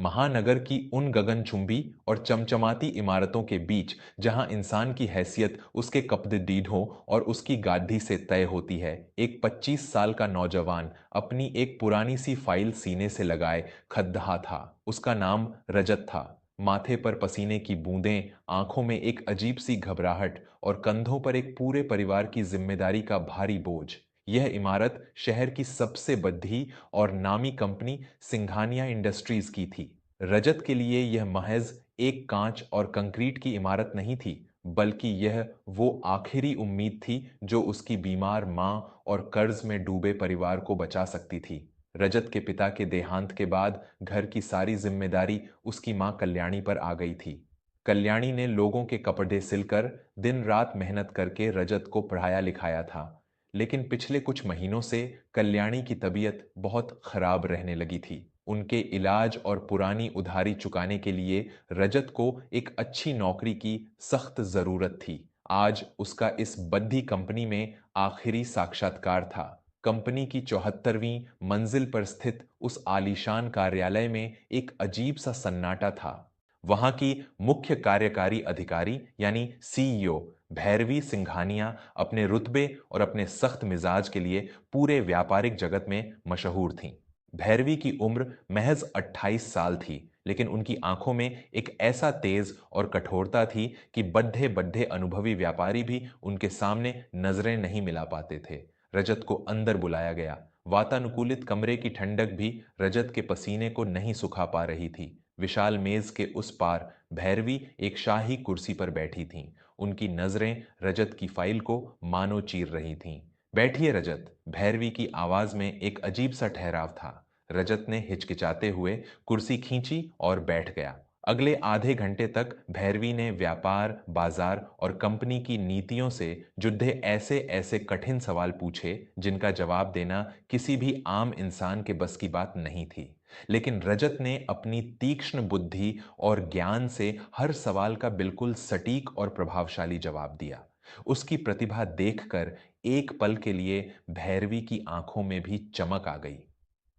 महानगर की उन गगनचुंबी और चमचमाती इमारतों के बीच जहां इंसान की हैसियत उसके कपदीद हो और उसकी गाढ़ी से तय होती है, एक 25 साल का नौजवान अपनी एक पुरानी सी फाइल सीने से लगाए खद्दहा था। उसका नाम रजत था। माथे पर पसीने की बूंदें, आंखों में एक अजीब सी घबराहट और कंधों पर एक पूरे परिवार की जिम्मेदारी का भारी बोझ। यह इमारत शहर की सबसे बड़ी और नामी कंपनी सिंघानिया इंडस्ट्रीज की थी। रजत के लिए यह महज एक कांच और कंक्रीट की इमारत नहीं थी, बल्कि यह वो आखिरी उम्मीद थी जो उसकी बीमार मां और कर्ज में डूबे परिवार को बचा सकती थी। रजत के पिता के देहांत के बाद घर की सारी जिम्मेदारी उसकी मां कल्याणी पर आ गई थी। कल्याणी ने लोगों के कपड़े सिलकर दिन रात मेहनत करके रजत को पढ़ाया लिखाया था। लेकिन पिछले कुछ महीनों से कल्याणी की तबीयत बहुत खराब रहने लगी थी। उनके इलाज और पुरानी उधारी चुकाने के लिए रजत को एक अच्छी नौकरी की सख्त जरूरत थी। आज उसका इस बद्दी कंपनी में आखिरी साक्षात्कार था। कंपनी की 74वीं मंजिल पर स्थित उस आलीशान कार्यालय में एक अजीब सा सन्नाटा था। वहां की मुख्य कार्यकारी अधिकारी यानी सीईओ भैरवी सिंघानिया अपने रुतबे और अपने सख्त मिजाज के लिए पूरे व्यापारिक जगत में मशहूर थीं। भैरवी की उम्र महज 28 साल थी, लेकिन उनकी आंखों में एक ऐसा तेज और कठोरता थी कि बड्ढे बड्ढे अनुभवी व्यापारी भी उनके सामने नजरें नहीं मिला पाते थे। रजत को अंदर बुलाया गया। वातानुकूलित कमरे की ठंडक भी रजत के पसीने को नहीं सुखा पा रही थी। विशाल मेज के उस पार भैरवी एक शाही कुर्सी पर बैठी थीं। उनकी नजरें रजत की फाइल को मानो चीर रही थीं। बैठिए रजत, भैरवी की आवाज में एक अजीब सा ठहराव था। रजत ने हिचकिचाते हुए कुर्सी खींची और बैठ गया। अगले आधे घंटे तक भैरवी ने व्यापार, बाजार और कंपनी की नीतियों से जुड़े ऐसे ऐसे कठिन सवाल पूछे जिनका जवाब देना किसी भी आम इंसान के बस की बात नहीं थी। लेकिन रजत ने अपनी तीक्ष्ण बुद्धि और ज्ञान से हर सवाल का बिल्कुल सटीक और प्रभावशाली जवाब दिया। उसकी प्रतिभा देखकर एक पल के लिए भैरवी की आंखों में भी चमक आ गई।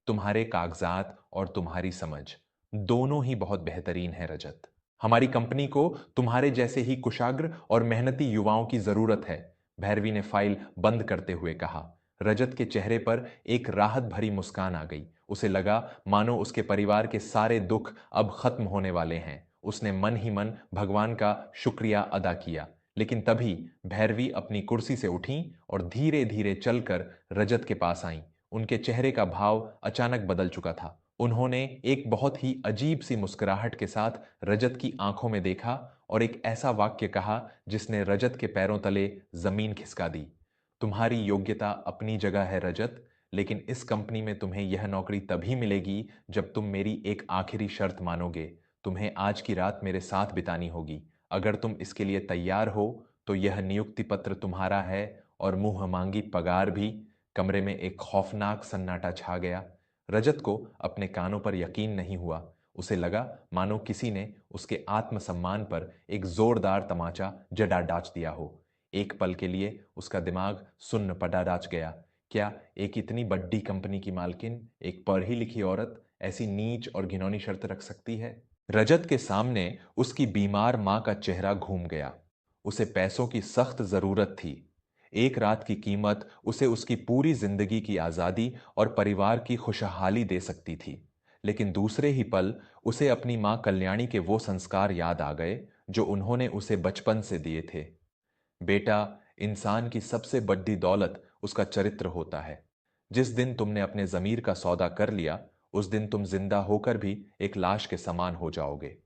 तुम्हारे कागजात और तुम्हारी समझ दोनों ही बहुत बेहतरीन है रजत। हमारी कंपनी को तुम्हारे जैसे ही कुशाग्र और मेहनती युवाओं की जरूरत है। भैरवी ने फाइल बंद करते हुए कहा। रजत के चेहरे पर एक राहत भरी मुस्कान आ गई। उसे लगा मानो उसके परिवार के सारे दुख अब खत्म होने वाले हैं। उसने मन ही मन भगवान का शुक्रिया अदा किया। लेकिन तभी भैरवी अपनी कुर्सी से उठी और धीरे धीरे चलकर रजत के पास आईं। उनके चेहरे का भाव अचानक बदल चुका था। उन्होंने एक बहुत ही अजीब सी मुस्कुराहट के साथ रजत की आंखों में देखा और एक ऐसा वाक्य कहा जिसने रजत के पैरों तले जमीन खिसका दी। तुम्हारी योग्यता अपनी जगह है रजत, लेकिन इस कंपनी में तुम्हें यह नौकरी तभी मिलेगी जब तुम मेरी एक आखिरी शर्त मानोगे। तुम्हें आज की रात मेरे साथ बितानी होगी। अगर तुम इसके लिए तैयार हो तो यह नियुक्ति पत्र तुम्हारा है और मुंह मांगी पगार भी। कमरे में एक खौफनाक सन्नाटा छा गया। रजत को अपने कानों पर यकीन नहीं हुआ। उसे लगा मानो किसी ने उसके आत्मसम्मान पर एक जोरदार तमाचा जड़ा डाच दिया हो। एक पल के लिए उसका दिमाग सुन्न पड़ा डाच गया। क्या एक इतनी बड़ी कंपनी की मालकिन, एक पढ़ी लिखी औरत, ऐसी नीच और घिनौनी शर्त रख सकती है? रजत के सामने उसकी बीमार मां का चेहरा घूम गया। उसे पैसों की सख्त जरूरत थी। एक रात की कीमत उसे उसकी पूरी जिंदगी की आजादी और परिवार की खुशहाली दे सकती थी। लेकिन दूसरे ही पल उसे अपनी मां कल्याणी के वो संस्कार याद आ गए जो उन्होंने उसे बचपन से दिए थे। बेटा, इंसान की सबसे बड़ी दौलत उसका चरित्र होता है। जिस दिन तुमने अपने जमीर का सौदा कर लिया, उस दिन तुम जिंदा होकर भी एक लाश के समान हो जाओगे।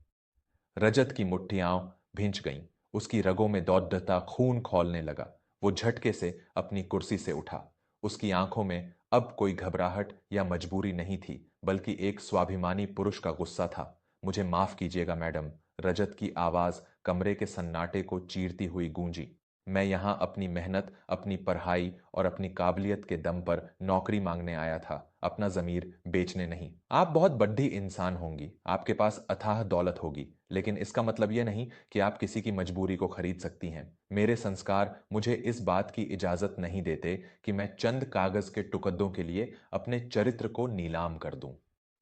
रजत की मुट्ठियां भींच गईं। उसकी रगों में दौड़ता खून खौलने लगा। वो झटके से अपनी कुर्सी से उठा। उसकी आंखों में अब कोई घबराहट या मजबूरी नहीं थी, बल्कि एक स्वाभिमानी पुरुष का गुस्सा था। मुझे माफ कीजिएगा मैडम, रजत की आवाज कमरे के सन्नाटे को चीरती हुई गूंजी। मैं यहां अपनी मेहनत, अपनी पढ़ाई और अपनी काबिलियत के दम पर नौकरी मांगने आया था, अपना जमीर बेचने नहीं। आप बहुत बड्डी इंसान होंगी, आपके पास अथाह दौलत होगी, लेकिन इसका मतलब यह नहीं कि आप किसी की मजबूरी को खरीद सकती हैं। मेरे संस्कार मुझे इस बात की इजाजत नहीं देते कि मैं चंद कागज के टुकड़ों के लिए अपने चरित्र को नीलाम कर दूं।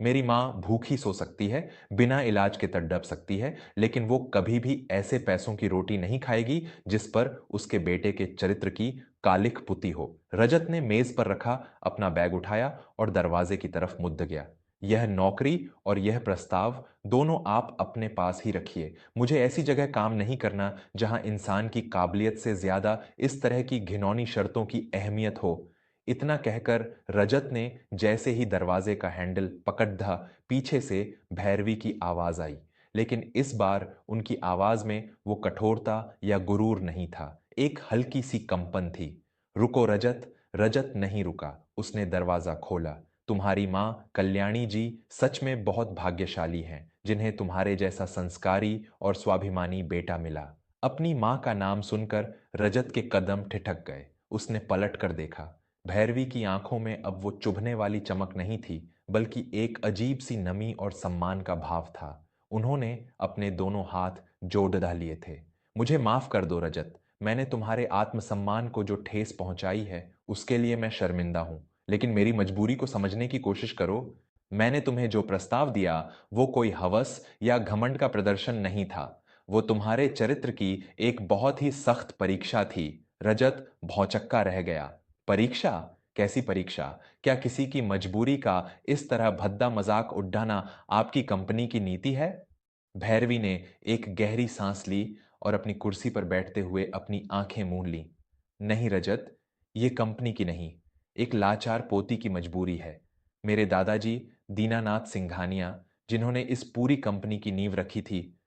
मेरी माँ भूखी सो सकती है, बिना इलाज के तड़प सकती है, लेकिन वो कभी भी ऐसे पैसों की रोटी नहीं खाएगी जिस पर उसके बेटे के चरित्र की कालिख पुती हो। रजत ने मेज पर रखा अपना बैग उठाया और दरवाजे की तरफ मुद्द गया। यह नौकरी और यह प्रस्ताव दोनों आप अपने पास ही रखिए। मुझे ऐसी जगह काम नहीं करना जहां इंसान की काबिलियत से ज्यादा इस तरह की घिनौनी शर्तों की अहमियत हो। इतना कहकर रजत ने जैसे ही दरवाजे का हैंडल पकड़ धा, पीछे से भैरवी की आवाज आई। लेकिन इस बार उनकी आवाज में वो कठोरता या गुरूर नहीं था, एक हल्की सी कंपन थी। रुको रजत। रजत नहीं रुका, उसने दरवाजा खोला। तुम्हारी माँ कल्याणी जी सच में बहुत भाग्यशाली हैं, जिन्हें तुम्हारे जैसा संस्कारी और स्वाभिमानी बेटा मिला। अपनी माँ का नाम सुनकर रजत के कदम ठिठक गए। उसने पलट कर देखा। भैरवी की आंखों में अब वो चुभने वाली चमक नहीं थी, बल्कि एक अजीब सी नमी और सम्मान का भाव था। उन्होंने अपने दोनों हाथ जोड़ लिए थे। मुझे माफ कर दो रजत। मैंने तुम्हारे आत्मसम्मान को जो ठेस पहुंचाई है, उसके लिए मैं शर्मिंदा हूं। लेकिन मेरी मजबूरी को समझने की कोशिश करो। मैंने तुम्हें जो प्रस्ताव दिया, वो कोई हवस या घमंड का प्रदर्शन नहीं था। वो तुम्हारे चरित्र की एक बहुत ही सख्त परीक्षा थी। रजत भौचक्का रह गया। परीक्षा? कैसी परीक्षा? क्या किसी की मजबूरी का इस तरह भद्दा मजाक उड़ाना आपकी कंपनी की नीति है? भैरवी ने एक गहरी सांस ली और अपनी कुर्सी पर बैठते हुए अपनी आंखें मूंद ली। नहीं रजत, ये कंपनी की नहीं, एक लाचार पोती की मजबूरी है। मेरे दादाजी दीनानाथ सिंघानिया, जिन्होंने इस पूरी कंपनी की नींव रखी थी,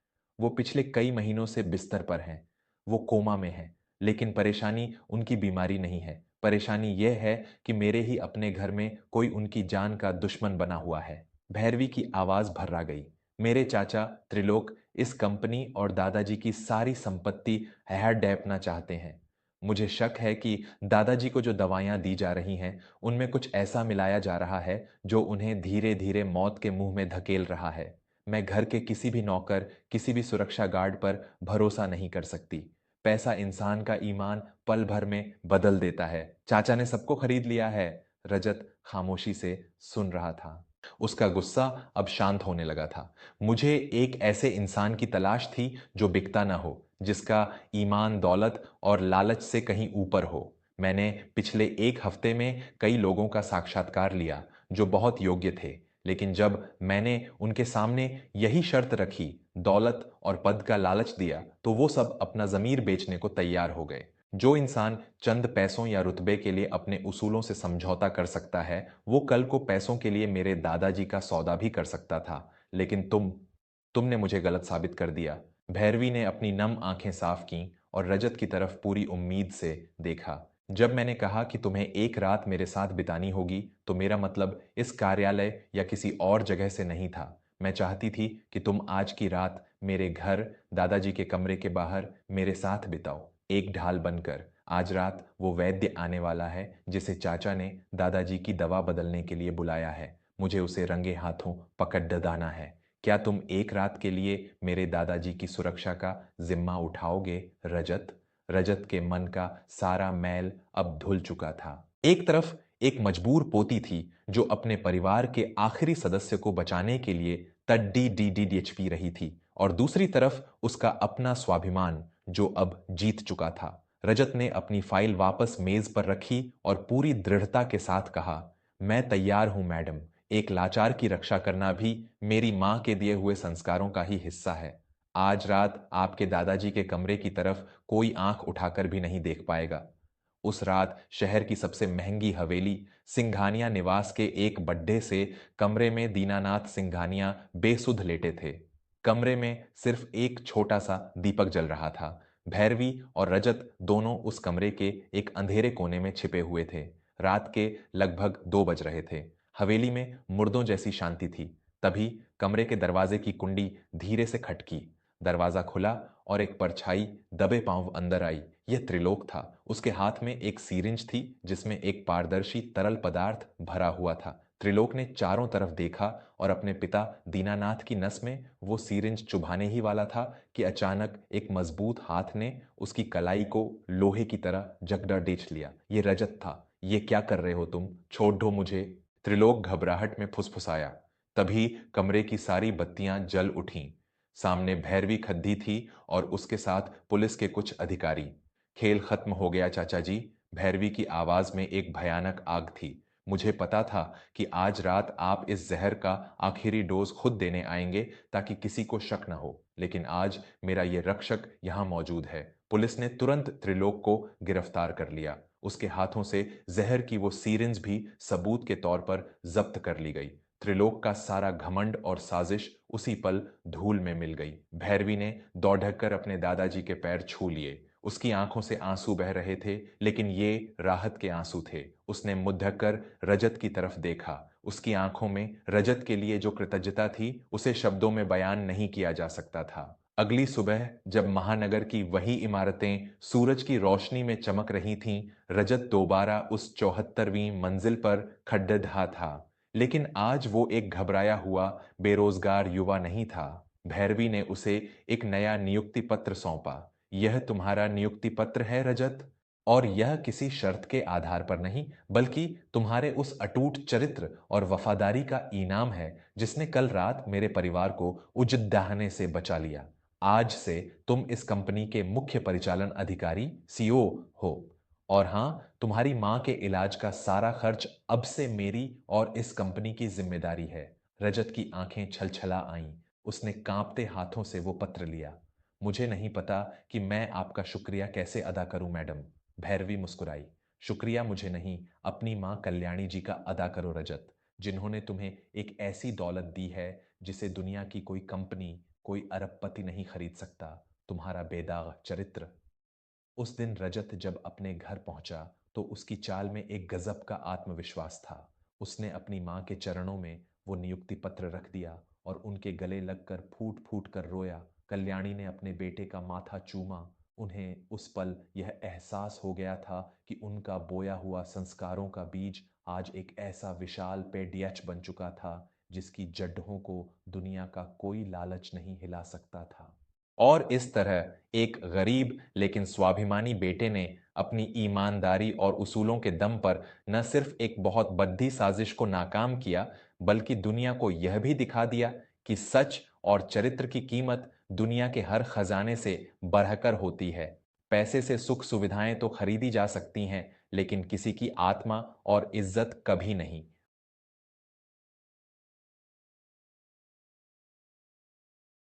वो पिछले कई महीनों से बिस्तर पर हैं। वो कोमा में हैं, लेकिन परेशानी उनकी बीमारी नहीं है। परेशानी यह है कि मेरे ही अपने घर में कोई उनकी जान का दुश्मन बना हुआ है। भैरवी की आवाज भर्रा गई। मेरे चाचा त्रिलोक इस कंपनी और दादाजी की सारी संपत्ति हड़पना चाहते हैं। मुझे शक है कि दादाजी को जो दवाइयां दी जा रही हैं, उनमें कुछ ऐसा मिलाया जा रहा है जो उन्हें धीरे धीरे मौत के मुंह में धकेल रहा है। मैं घर के किसी भी नौकर, किसी भी सुरक्षा गार्ड पर भरोसा नहीं कर सकती। पैसा इंसान का ईमान पल भर में बदल देता है। चाचा ने सबको खरीद लिया है। रजत खामोशी से सुन रहा था। उसका गुस्सा अब शांत होने लगा था। मुझे एक ऐसे इंसान की तलाश थी जो बिकता ना हो, जिसका ईमान दौलत और लालच से कहीं ऊपर हो। मैंने पिछले एक हफ्ते में कई लोगों का साक्षात्कार लिया जो बहुत योग्य थे, लेकिन जब मैंने उनके सामने यही शर्त रखी, दौलत और पद का लालच दिया, तो वो सब अपना जमीर बेचने को तैयार हो गए। जो इंसान चंद पैसों या रुतबे के लिए अपने उसूलों से समझौता कर सकता है, वो कल को पैसों के लिए मेरे दादाजी का सौदा भी कर सकता था। लेकिन तुमने मुझे गलत साबित कर दिया। भैरवी ने अपनी नम आंखें साफ कीं और रजत की तरफ पूरी उम्मीद से देखा। जब मैंने कहा कि तुम्हें एक रात मेरे साथ बितानी होगी, तो मेरा मतलब इस कार्यालय या किसी और जगह से नहीं था। मैं चाहती थी कि तुम आज की रात मेरे घर, दादाजी के कमरे के बाहर मेरे साथ बिताओ, एक ढाल बनकर। आज रात वो वैद्य आने वाला है जिसे चाचा ने दादाजी की दवा बदलने के लिए बुलाया है। मुझे उसे रंगे हाथों पकड़ ददाना है। क्या तुम एक रात के लिए मेरे दादाजी की सुरक्षा का जिम्मा उठाओगे रजत? रजत के मन का सारा मैल अब धुल चुका था। एक तरफ एक मजबूर पोती थी जो अपने परिवार के आखिरी सदस्य को बचाने के लिए तड्डी डीडीएच पी रही थी, और दूसरी तरफ उसका अपना स्वाभिमान जो अब जीत चुका था। रजत ने अपनी फाइल वापस मेज पर रखी और पूरी दृढ़ता के साथ कहा, मैं तैयार हूं मैडम। एक लाचार की रक्षा करना भी मेरी मां के दिए हुए संस्कारों का ही हिस्सा है। आज रात आपके दादाजी के कमरे की तरफ कोई आंख उठाकर भी नहीं देख पाएगा। उस रात शहर की सबसे महंगी हवेली सिंघानिया निवास के एक बड्ढे से कमरे में दीनानाथ सिंघानिया बेसुध लेटे थे। कमरे में सिर्फ एक छोटा सा दीपक जल रहा था। भैरवी और रजत दोनों उस कमरे के एक अंधेरे कोने में छिपे हुए थे। रात के लगभग 2 बज रहे थे। हवेली में मुर्दों जैसी शांति थी। तभी कमरे के दरवाजे की कुंडी धीरे से खटकी। दरवाजा खुला और एक परछाई दबे पांव अंदर आई। यह त्रिलोक था। उसके हाथ में एक सीरिंज थी जिसमें एक पारदर्शी तरल पदार्थ भरा हुआ था। त्रिलोक ने चारों तरफ देखा और अपने पिता दीनानाथ की नस में वो सीरिंज चुभाने ही वाला था कि अचानक एक मजबूत हाथ ने उसकी कलाई को लोहे की तरह जकड़ा डेंच लिया। ये रजत था। ये क्या कर रहे हो तुम? छोड़ दो मुझे। त्रिलोक घबराहट में फुसफुसाया। तभी कमरे की सारी बत्तियां जल उठीं। सामने भैरवी खद्दी थी और उसके साथ पुलिस के कुछ अधिकारी। खेल खत्म हो गया चाचा जी। भैरवी की आवाज में एक भयानक आग थी। मुझे पता था कि आज रात आप इस जहर का आखिरी डोज खुद देने आएंगे ताकि किसी को शक न हो, लेकिन आज मेरा ये रक्षक यहाँ मौजूद है। पुलिस ने तुरंत त्रिलोक को गिरफ्तार कर लिया। उसके हाथों से जहर की वो सीरिंज भी सबूत के तौर पर जब्त कर ली गई। त्रिलोक का सारा घमंड और साजिश उसी पल धूल में मिल गई। भैरवी ने दौड़कर कर अपने दादाजी के पैर छू लिए। उसकी आंखों से आंसू बह रहे थे, लेकिन ये राहत के आंसू थे। उसने मुंह ढककर रजत की तरफ देखा। उसकी आंखों में रजत के लिए जो कृतज्ञता थी, उसे शब्दों में बयान नहीं किया जा सकता था। अगली सुबह जब महानगर की वही इमारतें सूरज की रोशनी में चमक रही थीं, रजत दोबारा उस 74वीं मंजिल पर खड्डा था। लेकिन आज वो एक घबराया हुआ बेरोजगार युवा नहीं था। भैरवी ने उसे एक नया नियुक्ति पत्र सौंपा। यह तुम्हारा नियुक्ति पत्र है रजत, और यह किसी शर्त के आधार पर नहीं, बल्कि तुम्हारे उस अटूट चरित्र और वफादारी का इनाम है जिसने कल रात मेरे परिवार को उजद्दाहने से बचा लिया। आज से तुम इस कंपनी के मुख्य परिचालन अधिकारी सीईओ हो। और हाँ, तुम्हारी मां के इलाज का सारा खर्च अब से मेरी और इस कंपनी की जिम्मेदारी है। रजत की आंखें छलछला आईं। उसने कांपते हाथों से वो पत्र लिया। मुझे नहीं पता कि मैं आपका शुक्रिया कैसे अदा करूं मैडम। भैरवी मुस्कुराई। शुक्रिया मुझे नहीं, अपनी मां कल्याणी जी का अदा करो रजत, जिन्होंने तुम्हें एक ऐसी दौलत दी है जिसे दुनिया की कोई कंपनी, कोई अरबपति नहीं खरीद सकता। तुम्हारा बेदाग चरित्र। उस दिन रजत जब अपने घर पहुंचा तो उसकी चाल में एक गजब का आत्मविश्वास था। उसने अपनी मां के चरणों में वो नियुक्ति पत्र रख दिया और उनके गले लगकर फूट फूट कर रोया। कल्याणी ने अपने बेटे का माथा चूमा। उन्हें उस पल यह एहसास हो गया था कि उनका बोया हुआ संस्कारों का बीज आज एक ऐसा विशाल पेड़ियच बन चुका था जिसकी जड़ों को दुनिया का कोई लालच नहीं हिला सकता था। और इस तरह एक गरीब लेकिन स्वाभिमानी बेटे ने अपनी ईमानदारी और उसूलों के दम पर न सिर्फ एक बहुत बद्दी साजिश को नाकाम किया, बल्कि दुनिया को यह भी दिखा दिया कि सच और चरित्र की कीमत दुनिया के हर खजाने से बढ़कर होती है। पैसे से सुख सुविधाएं तो खरीदी जा सकती हैं, लेकिन किसी की आत्मा और इज्जत कभी नहीं।